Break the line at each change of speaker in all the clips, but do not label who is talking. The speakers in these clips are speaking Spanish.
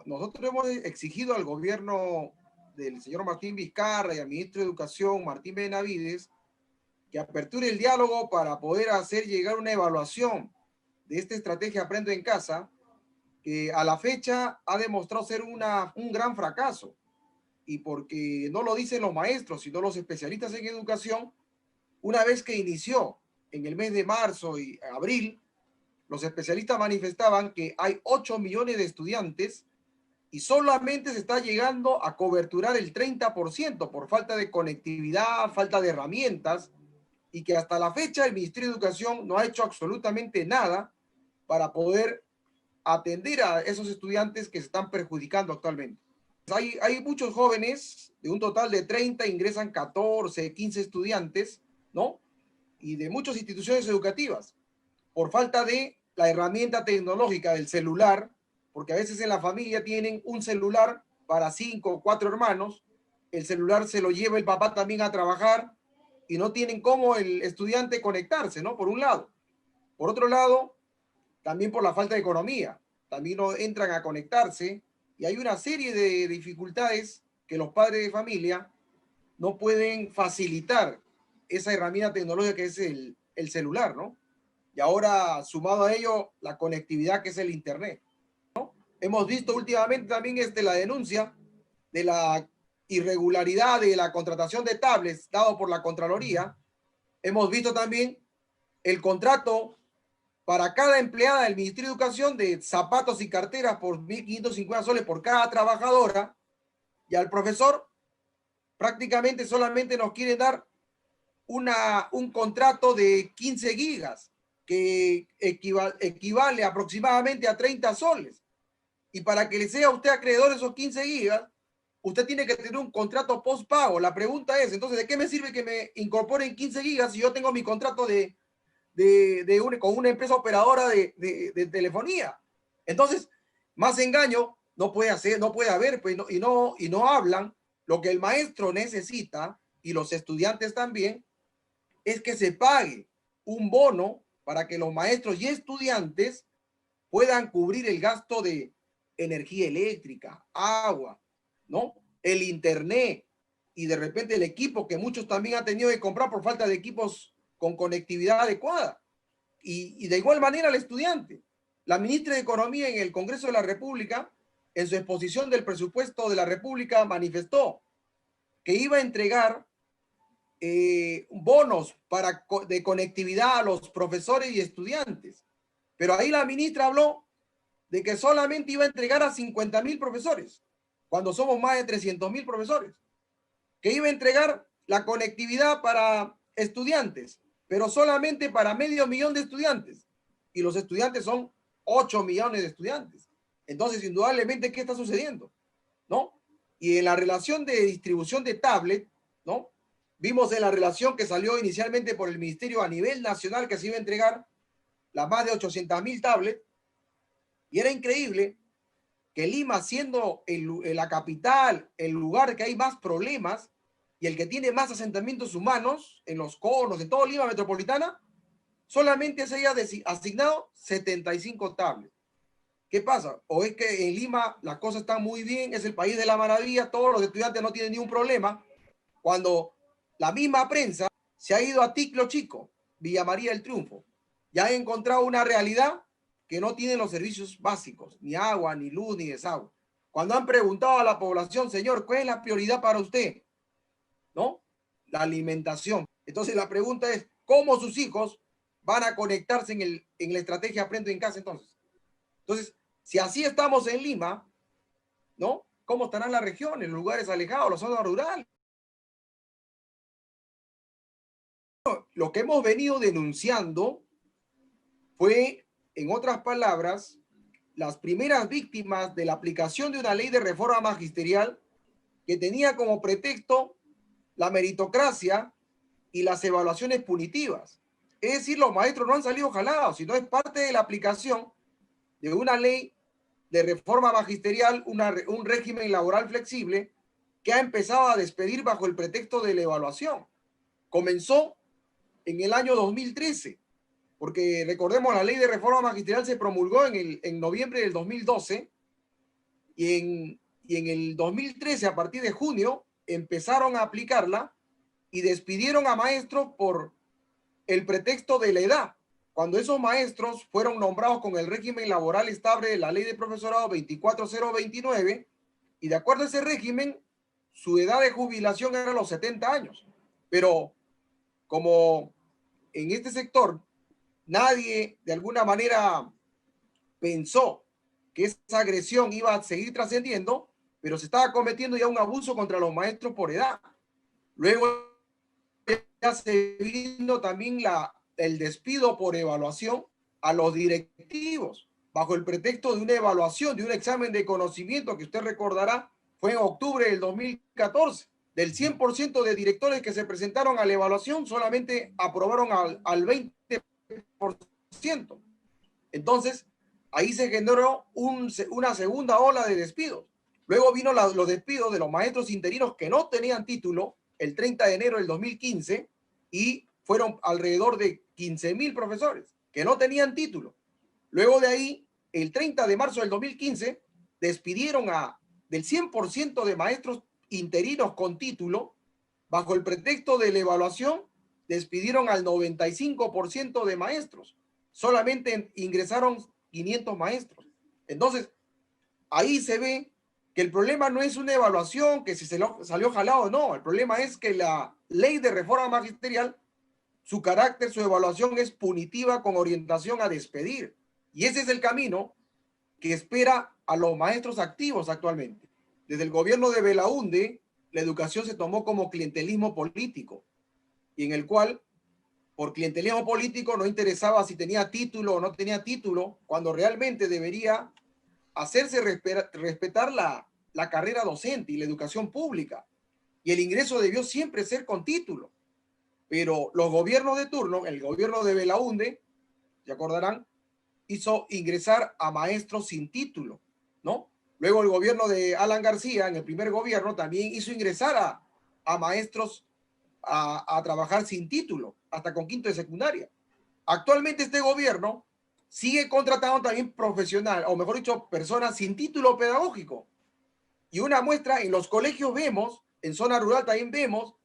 nosotros hemos exigido al gobierno del señor Martín Vizcarra y al ministro de Educación, Martín Benavides, que aperture el diálogo para poder hacer llegar una evaluación de esta estrategia Aprendo en Casa, que a la fecha ha demostrado ser un gran fracaso. Y porque no lo dicen los maestros, sino los especialistas en educación, una vez que inició en el mes de marzo y abril, los especialistas manifestaban que hay 8 millones de estudiantes y solamente se está llegando a coberturar el 30% por falta de conectividad, falta de herramientas, y que hasta la fecha el Ministerio de Educación no ha hecho absolutamente nada para poder atender a esos estudiantes que se están perjudicando actualmente. Hay muchos jóvenes, de un total de 30, ingresan 14, 15 estudiantes, ¿no? Y de muchas instituciones educativas, por falta de la herramienta tecnológica del celular, porque a veces en la familia tienen un celular para 5 o 4 hermanos, el celular se lo lleva el papá también a trabajar y no tienen cómo el estudiante conectarse, ¿no? Por un lado. Por otro lado, también por la falta de economía, también no entran a conectarse y hay una serie de dificultades que los padres de familia no pueden facilitar esa herramienta tecnológica que es el celular, ¿no? Y ahora, sumado a ello, la conectividad que es el Internet. Hemos visto últimamente también la denuncia de la irregularidad de la contratación de tablets dado por la Contraloría. Hemos visto también el contrato para cada empleada del Ministerio de Educación de zapatos y carteras por 1.550 soles por cada trabajadora, y al profesor prácticamente solamente nos quieren dar un contrato de 15 gigas que equivale aproximadamente a 30 soles. Y para que le sea usted acreedor de esos 15 gigas, usted tiene que tener un contrato postpago. La pregunta es, entonces, ¿de qué me sirve que me incorporen 15 gigas si yo tengo mi contrato con una empresa operadora de telefonía? Entonces, más engaño no puede haber, pues, y no hablan. Lo que el maestro necesita, y los estudiantes también, es que se pague un bono para que los maestros y estudiantes puedan cubrir el gasto de energía eléctrica, agua, ¿no? El internet y de repente el equipo que muchos también han tenido que comprar por falta de equipos con conectividad adecuada. Y de igual manera el estudiante. La ministra de Economía en el Congreso de la República, en su exposición del presupuesto de la República, manifestó que iba a entregar bonos de conectividad a los profesores y estudiantes. Pero ahí la ministra habló de que solamente iba a entregar a 50.000 profesores, cuando somos más de 300.000 profesores. Que iba a entregar la conectividad para estudiantes, pero solamente para 500.000 de estudiantes. Y los estudiantes son 8 millones de estudiantes. Entonces, indudablemente, ¿qué está sucediendo? ¿No? Y en la relación de distribución de tablet, ¿no? Vimos en la relación que salió inicialmente por el ministerio a nivel nacional que se iba a entregar las más de 800.000 tablets, y era increíble que Lima, siendo la capital, el lugar que hay más problemas y el que tiene más asentamientos humanos en los conos, en todo Lima metropolitana, solamente se haya asignado 75 tablets. ¿Qué pasa? ¿O es que en Lima las cosas están muy bien, es el país de la maravilla, todos los estudiantes no tienen ningún problema, cuando la misma prensa se ha ido a Ticlo Chico, Villa María del Triunfo, y ha encontrado una realidad que no tienen los servicios básicos, ni agua, ni luz, ni desagüe? Cuando han preguntado a la población, señor, ¿cuál es la prioridad para usted? ¿No? La alimentación. Entonces la pregunta es, ¿cómo sus hijos van a conectarse en la estrategia Aprendo en Casa entonces? Entonces, si así estamos en Lima, ¿no? ¿Cómo estarán las regiones, los lugares alejados, las zonas rurales? Lo que hemos venido denunciando fue, en otras palabras, las primeras víctimas de la aplicación de una ley de reforma magisterial que tenía como pretexto la meritocracia y las evaluaciones punitivas. Es decir, los maestros no han salido jalados, sino es parte de la aplicación de una ley de reforma magisterial, un régimen laboral flexible que ha empezado a despedir bajo el pretexto de la evaluación. Comenzó en el año 2013, porque recordemos, la ley de reforma magisterial se promulgó en noviembre del 2012, y en el 2013, a partir de junio, empezaron a aplicarla y despidieron a maestros por el pretexto de la edad, cuando esos maestros fueron nombrados con el régimen laboral estable de la ley de profesorado 24029, y de acuerdo a ese régimen, su edad de jubilación era los 70 años. Pero como en este sector nadie de alguna manera pensó que esa agresión iba a seguir trascendiendo, pero se estaba cometiendo ya un abuso contra los maestros por edad. Luego ya se vino también el despido por evaluación a los directivos, bajo el pretexto de una evaluación, de un examen de conocimiento que usted recordará fue en octubre del 2014. Del 100% de directores que se presentaron a la evaluación, solamente aprobaron al 20%. Entonces, ahí se generó una segunda ola de despidos. Luego vino los despidos de los maestros interinos que no tenían título el 30 de enero del 2015, y fueron alrededor de 15.000 profesores que no tenían título. Luego de ahí, el 30 de marzo del 2015, despidieron del 100% de maestros interinos con título, bajo el pretexto de la evaluación, despidieron al 95% de maestros. Solamente ingresaron 500 maestros. Entonces, ahí se ve que el problema no es una evaluación, que si se salió jalado o no. El problema es que la ley de reforma magisterial, su carácter, su evaluación es punitiva con orientación a despedir. Y ese es el camino que espera a los maestros activos actualmente. Desde el gobierno de Belaúnde, la educación se tomó como clientelismo político, y en el cual, por clientelismo político, no interesaba si tenía título o no tenía título, cuando realmente debería hacerse respetar la carrera docente y la educación pública. Y el ingreso debió siempre ser con título. Pero los gobiernos de turno, el gobierno de Belaúnde, se acordarán, hizo ingresar a maestros sin título, ¿no? Luego el gobierno de Alan García, en el primer gobierno, también hizo ingresar a maestros a trabajar sin título, hasta con quinto de secundaria. Actualmente este gobierno sigue contratando también profesional, o mejor dicho, personas sin título pedagógico. Y una muestra, en los colegios vemos, en zona rural también vemos,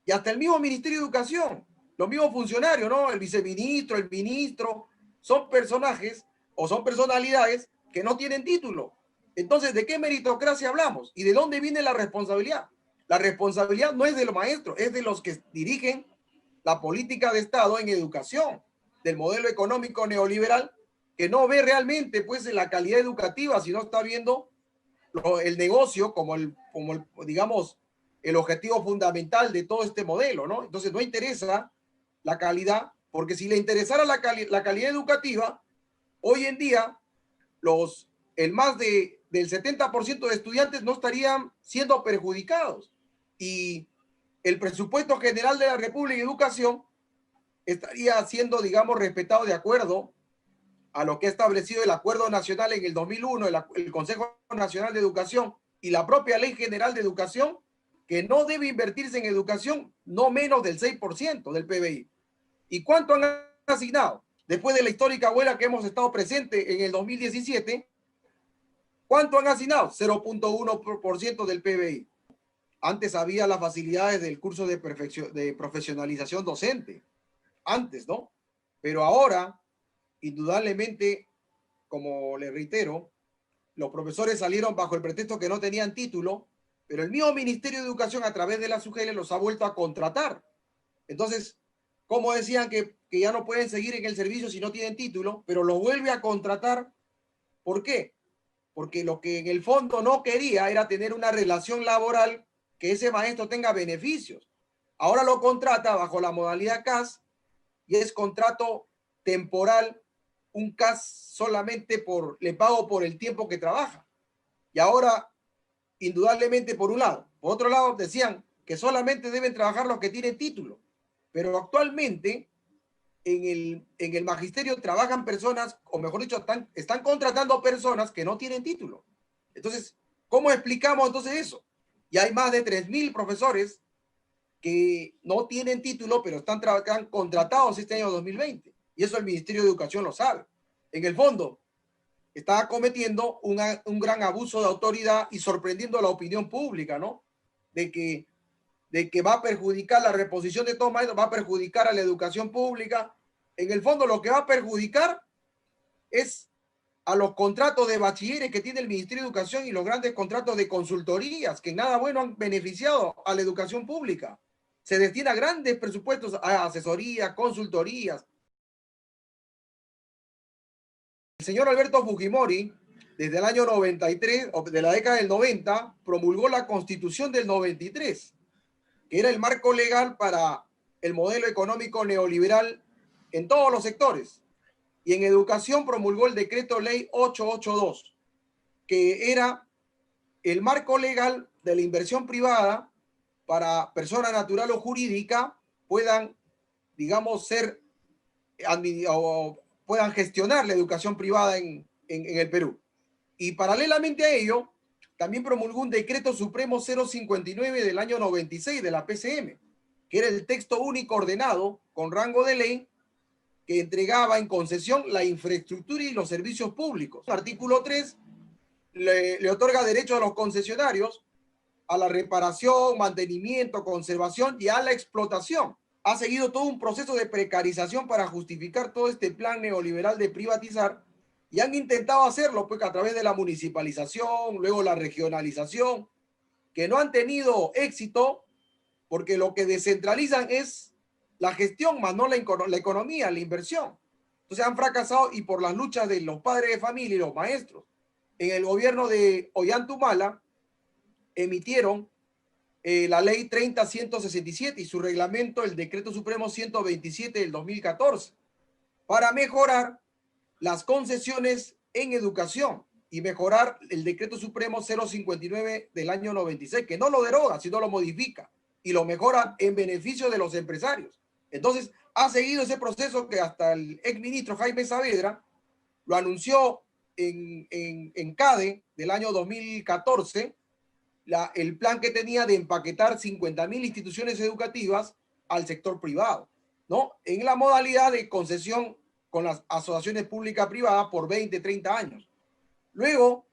y hasta el mismo Ministerio de Educación, los mismos funcionarios, ¿no? El viceministro, el ministro, son personajes o son personalidades que no tienen título. Entonces, ¿de qué meritocracia hablamos? ¿Y de dónde viene la responsabilidad? La responsabilidad no es de los maestros, es de los que dirigen la política de Estado en educación, del modelo económico neoliberal, que no ve realmente pues la calidad educativa, sino está viendo el negocio como digamos, el objetivo fundamental de todo este modelo, ¿no? Entonces no interesa la calidad, porque si le interesara la calidad educativa, hoy en día más del 70% de estudiantes no estarían siendo perjudicados, y el presupuesto general de la República de Educación estaría siendo, digamos, respetado de acuerdo a lo que ha establecido el Acuerdo Nacional en el 2001, el Consejo Nacional de Educación y la propia Ley General de Educación, que no debe invertirse en educación no menos del 6% del PBI. ¿Y cuánto han asignado? Después de la histórica huelga que hemos estado presente en el 2017, ¿cuánto han asignado? 0.1% del PBI. Antes había las facilidades del curso de profesionalización docente, antes, ¿no? Pero ahora, indudablemente, como le reitero, los profesores salieron bajo el pretexto que no tenían título, pero el mismo Ministerio de Educación, a través de la SUGEL, los ha vuelto a contratar. Entonces, como decían que ya no pueden seguir en el servicio si no tienen título, pero los vuelve a contratar. ¿Por qué? Porque lo que en el fondo no quería era tener una relación laboral que ese maestro tenga beneficios. Ahora lo contrata bajo la modalidad CAS, y es contrato temporal, un CAS solamente le pago por el tiempo que trabaja. Y ahora, indudablemente, por un lado. Por otro lado, decían que solamente deben trabajar los que tienen título. Pero actualmente, en el magisterio trabajan personas, o mejor dicho, están contratando personas que no tienen título. Entonces, ¿cómo explicamos entonces eso? Y hay más de 3.000 profesores que no tienen título, pero están contratados este año 2020. Y eso el Ministerio de Educación lo sabe. En el fondo, está cometiendo un gran abuso de autoridad y sorprendiendo a la opinión pública, ¿no? De que va a perjudicar la reposición de todos maestros, va a perjudicar a la educación pública. En el fondo, lo que va a perjudicar es a los contratos de bachilleres que tiene el Ministerio de Educación y los grandes contratos de consultorías, que nada bueno han beneficiado a la educación pública. Se destina grandes presupuestos a asesorías, consultorías. El señor Alberto Fujimori, desde el año 93, o de la década del 90, promulgó la Constitución del 93, que era el marco legal para el modelo económico neoliberal en todos los sectores. Y en educación promulgó el decreto ley 882, que era el marco legal de la inversión privada para persona natural o jurídica puedan, digamos, o puedan gestionar la educación privada en el Perú. Y paralelamente a ello, también promulgó un decreto supremo 059 del año 96 de la PCM, que era el texto único ordenado con rango de ley que entregaba en concesión la infraestructura y los servicios públicos. El artículo 3 le otorga derechos a los concesionarios a la reparación, mantenimiento, conservación y a la explotación. Ha seguido todo un proceso de precarización para justificar todo este plan neoliberal de privatizar y han intentado hacerlo pues a través de la municipalización, luego la regionalización, que no han tenido éxito porque lo que descentralizan es la gestión, más no la economía, la inversión. Entonces han fracasado y por las luchas de los padres de familia y los maestros, en el gobierno de Ollantumala emitieron la ley 30.167 y su reglamento, el decreto supremo 127 del 2014, para mejorar las concesiones en educación y mejorar el decreto supremo 059 del año 96, que no lo deroga, sino lo modifica y lo mejora en beneficio de los empresarios. Entonces, ha seguido ese proceso que hasta el exministro Jaime Saavedra lo anunció en CADE del año 2014, el plan que tenía de empaquetar 50.000 instituciones educativas al sector privado, ¿no? En la modalidad de concesión con las asociaciones públicas privadas por 20, 30 años. Luego,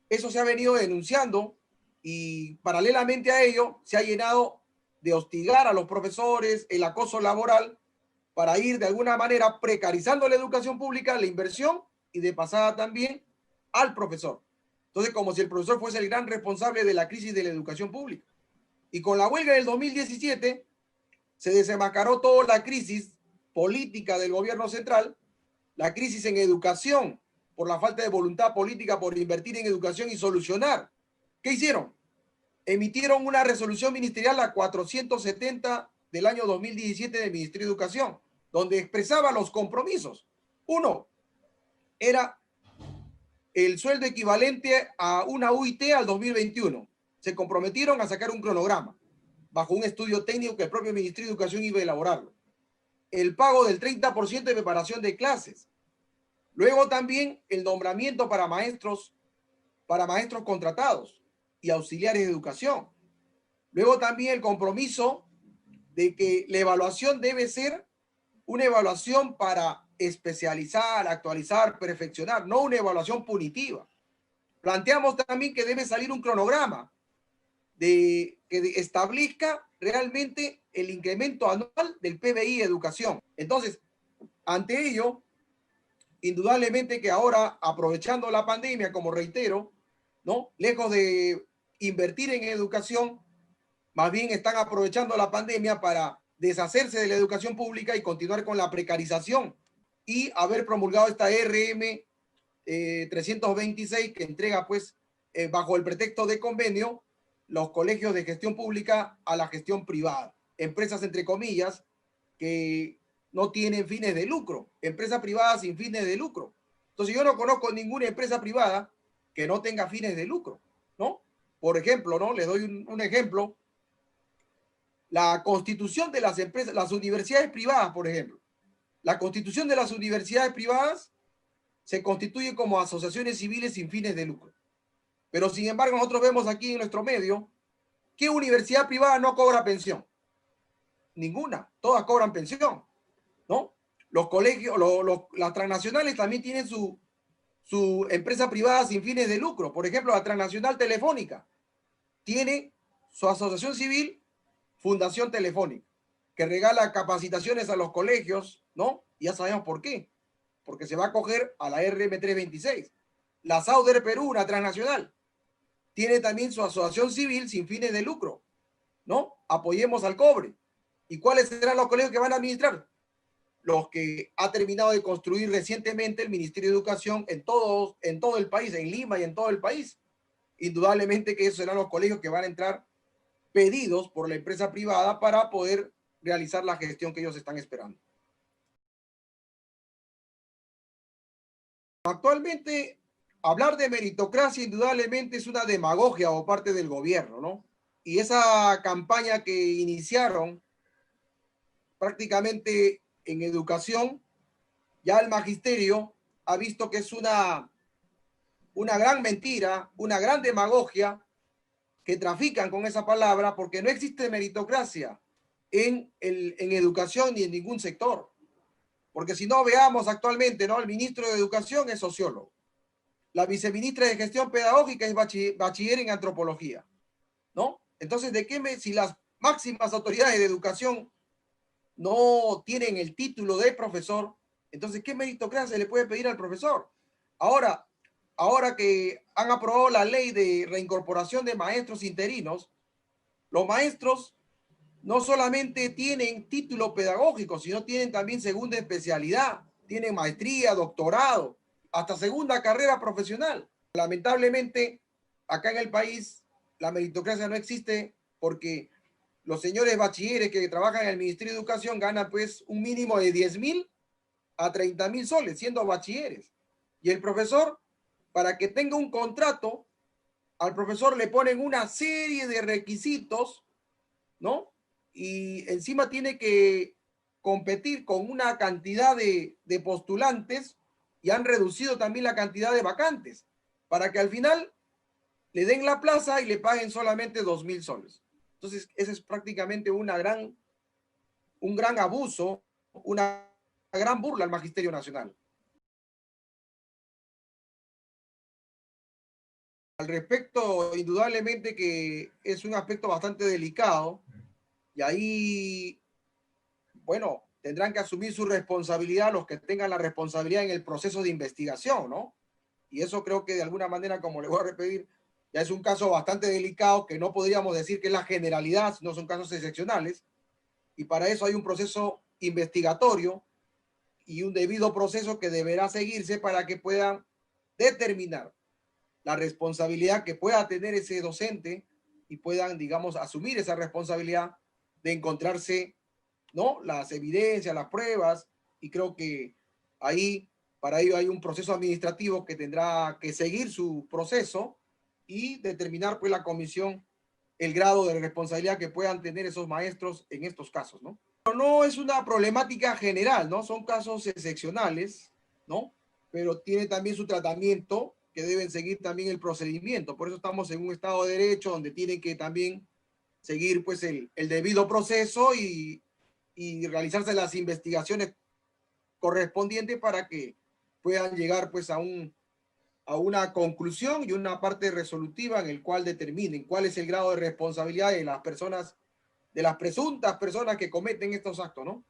eso se ha venido denunciando y paralelamente a ello se ha llenado de hostigar a los profesores, el acoso laboral, para ir de alguna manera precarizando la educación pública, la inversión y de pasada también al profesor. Entonces, como si el profesor fuese el gran responsable de la crisis de la educación pública. Y con la huelga del 2017 se desenmascaró toda la crisis política del gobierno central, la crisis en educación, por la falta de voluntad política por invertir en educación y solucionar. ¿Qué hicieron? Emitieron una resolución ministerial, la 470 del año 2017 del Ministerio de Educación, donde expresaba los compromisos. Uno, era el sueldo equivalente a una UIT al 2021. Se comprometieron a sacar un cronograma bajo un estudio técnico que el propio Ministerio de Educación iba a elaborarlo. El pago del 30% de preparación de clases. Luego también el nombramiento para maestros contratados y auxiliares de educación. Luego también el compromiso de que la evaluación debe ser una evaluación para especializar, actualizar, perfeccionar, no una evaluación punitiva. Planteamos también que debe salir un cronograma que establezca realmente el incremento anual del PBI educación. Entonces, ante ello, indudablemente que ahora, aprovechando la pandemia, como reitero, ¿no? Lejos de invertir en educación, más bien están aprovechando la pandemia para deshacerse de la educación pública y continuar con la precarización y haber promulgado esta RM 326 que entrega pues bajo el pretexto de convenio los colegios de gestión pública a la gestión privada, empresas entre comillas que no tienen fines de lucro, empresas privadas sin fines de lucro. Entonces yo no conozco ninguna empresa privada que no tenga fines de lucro, ¿no? Por ejemplo, ¿no? Les doy un ejemplo. La constitución de las empresas, las universidades privadas, por ejemplo. La constitución de las universidades privadas se constituye como asociaciones civiles sin fines de lucro. Pero sin embargo, nosotros vemos aquí en nuestro medio que universidad privada no cobra pensión. Ninguna, todas cobran pensión, ¿no? Los colegios, las transnacionales también tienen su su empresa privada sin fines de lucro. Por ejemplo, la Transnacional Telefónica tiene su asociación civil, Fundación Telefónica, que regala capacitaciones a los colegios, ¿no? Ya sabemos por qué. Porque se va a acoger a la RM326. La Sauder Perú, una transnacional, tiene también su asociación civil sin fines de lucro, ¿no? Apoyemos al cobre. ¿Y cuáles serán los colegios que van a administrar? Los que ha terminado de construir recientemente el Ministerio de Educación en todo el país, en Lima y en todo el país. Indudablemente que esos serán los colegios que van a entrar pedidos por la empresa privada para poder realizar la gestión que ellos están esperando. Actualmente, hablar de meritocracia indudablemente es una demagogia por parte del gobierno, ¿no? Y esa campaña que iniciaron prácticamente en educación, ya el magisterio ha visto que es una gran mentira, una gran demagogia, que trafican con esa palabra, porque no existe meritocracia en educación ni en ningún sector. Porque si no, veamos actualmente, ¿no? El ministro de Educación es sociólogo. La viceministra de Gestión Pedagógica es bachiller en antropología, ¿no? Entonces, si las máximas autoridades de educación no tienen el título de profesor, entonces, ¿qué meritocracia se le puede pedir al profesor? Ahora que han aprobado la ley de reincorporación de maestros interinos, los maestros no solamente tienen título pedagógico, sino tienen también segunda especialidad, tienen maestría, doctorado, hasta segunda carrera profesional. Lamentablemente, acá en el país, la meritocracia no existe porque los señores bachilleres que trabajan en el Ministerio de Educación ganan pues un mínimo de 10.000 a 30.000 soles siendo bachilleres. Y el profesor, para que tenga un contrato, al profesor le ponen una serie de requisitos, ¿no? Y encima tiene que competir con una cantidad de postulantes y han reducido también la cantidad de vacantes para que al final le den la plaza y le paguen solamente 2.000 soles. Entonces, ese es prácticamente un gran abuso, una gran burla al Magisterio Nacional. Al respecto, indudablemente que es un aspecto bastante delicado y ahí, bueno, tendrán que asumir su responsabilidad los que tengan la responsabilidad en el proceso de investigación, ¿no? Y eso creo que de alguna manera, como le voy a repetir, ya es un caso bastante delicado que no podríamos decir que es la generalidad, no son casos excepcionales. Y para eso hay un proceso investigatorio y un debido proceso que deberá seguirse para que puedan determinar la responsabilidad que pueda tener ese docente y puedan, digamos, asumir esa responsabilidad de encontrarse, ¿no? Las evidencias, las pruebas, y creo que ahí, para ello hay un proceso administrativo que tendrá que seguir su proceso y determinar, pues, la comisión el grado de responsabilidad que puedan tener esos maestros en estos casos, ¿no? Pero no es una problemática general, ¿no? Son casos excepcionales, ¿no? Pero tiene también su tratamiento que deben seguir también el procedimiento. Por eso estamos en un Estado de Derecho donde tienen que también seguir pues el debido proceso y realizarse las investigaciones correspondientes para que puedan llegar pues a una conclusión y una parte resolutiva en el cual determinen cuál es el grado de responsabilidad de las personas, de las presuntas personas que cometen estos actos, ¿no?